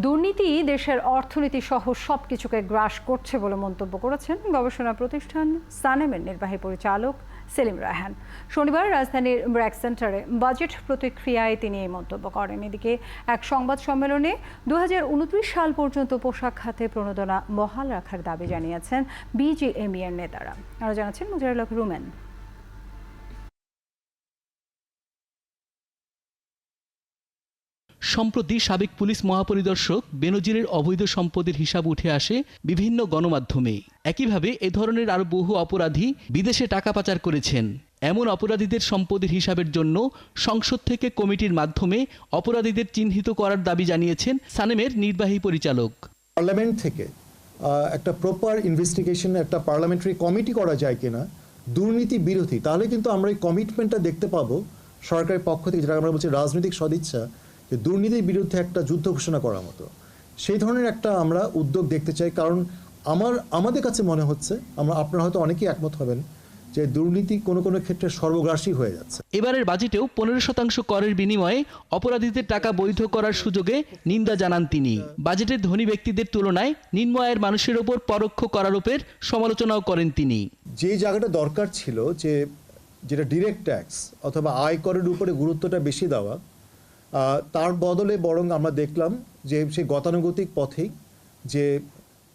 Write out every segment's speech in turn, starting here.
দুর্নীতি দেশের অর্থনীতি সহ সবকিছুকে গ্রাস করছে বলে মন্তব্য করেছেন গবেষণা প্রতিষ্ঠান সানেমের নির্বাহী পরিচালক সেলিম রায়হান। শনিবার রাজধানীর ব্র্যাক সেন্টারে বাজেট প্রতিক্রিয়ায় তিনি এই মন্তব্য করেন। এদিকে এক সংবাদ সম্মেলনে 2029 সাল পর্যন্ত পোশাক খাতে প্রণোদনা বহাল রাখার দাবি জানিয়েছেন বিজিএমইএ এর নেতারা। আরও জানাচ্ছেন মুজাহিরুল হক রুমেন। সম্প্রতি সাবেক পুলিশ মহাপরিদর্শক বেনজিরের অবৈধ সম্পদের হিসাব উঠে আসে বিভিন্ন গণমাধ্যমে। একইভাবে এ ধরনের আরও বহু অপরাধী বিদেশে টাকা পাচার করেছেন। এমন অপরাধীদের সম্পদের হিসাবের জন্য সংসদ থেকে কমিটির মাধ্যমে অপরাধীদের চিহ্নিত করার দাবি জানিয়েছেন সানেমের নির্বাহী পরিচালক। পার্লামেন্ট থেকে একটা প্রপার ইনভেস্টিগেশন, একটা পার্লামেন্টারি কমিটি করা যায় কিনা দুর্নীতি বিরোধী, তাহলে কিন্তু আমরা এই কমিটমেন্টটা দেখতে পাবো সরকারের পক্ষ থেকে, যেটা আমরা বলছি রাজনৈতিক সদিচ্ছা, যে দুর্নীতির বিরুদ্ধে একটা যুদ্ধ ঘোষণা করার মতো সেই ধরনের একটা আমরা উদ্যোগ দেখতে চাই। কারণ আমাদের কাছে মনে হচ্ছে, আপনারা হয়তো অনেকেই একমত হবেন, যে দুর্নীতি কোনো কোনো ক্ষেত্রে সর্বগ্রাসী হয়ে যাচ্ছে। এবারের বাজেটেও 15% করের বিনিময়ে অপরাধীদের টাকা বৈধ করার সুযোগে নিন্দা জানান তিনি। বাজেটের ধনী ব্যক্তিদের তুলনায় নিম্ন আয়ের মানুষের ওপর পরোক্ষ করারোপের সমালোচনাও করেন তিনি। যে জায়গাটা দরকার ছিল, যেটা ডিরেক্ট ট্যাক্স অথবা আয়করের উপরে গুরুত্বটা বেশি দেওয়া, তার বদলে বরং আমরা দেখলাম যে সেই গতানুগতিক পথেই যে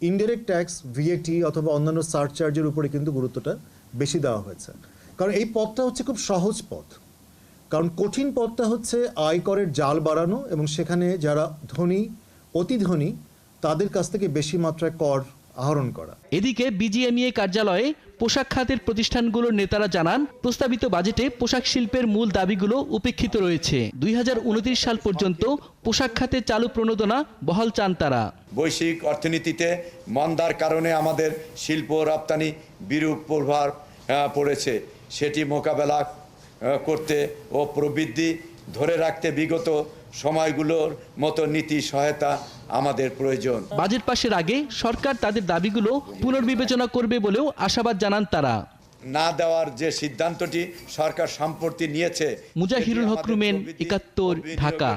ইনডাইরেক্ট ট্যাক্স, ভিএটি অথবা অন্যান্য সারচার্জের উপরে কিন্তু গুরুত্বটা বেশি দেওয়া হয়েছে। কারণ এই পথটা হচ্ছে খুব সহজ পথ। কারণ কঠিন পথটা হচ্ছে আয়করের জাল বাড়ানো এবং সেখানে যারা ধনী, অতি ধনী, তাদের কাছ থেকে বেশি মাত্রায় কর আহরণ করা। এদিকে বিজিএমইএ কার্যালয়ে পোশাক খাতের প্রতিষ্ঠানগুলোর নেতারা জানান, প্রস্তাবিত বাজেটে পোশাক শিল্পের মূল দাবিগুলো উপেক্ষিত রয়েছে। 2029 সাল পর্যন্ত পোশাক খাতে চালু প্রণোদনা বহাল চান তারা। বৈশ্বিক অর্থনীতিতে মন্দার কারণে আমাদের শিল্প রপ্তানি বিরূপ প্রভাব পড়েছে। সেটি মোকাবেলা করতে ও প্রবৃদ্ধি ধরে রাখতে বিগত সময়গুলোর মতো নীতি সহায়তা আমাদের প্রয়োজন। বাজেট পাশের আগে সরকার তাদের দাবিগুলো পুনর্বিবেচনা করবে বলেও আশাবাদ জানান তারা। না দেওয়ার যে সিদ্ধান্তটি সরকার সম্প্রতি নিয়েছে। মুজাহিরুল হক রুমেন, 71, ঢাকা।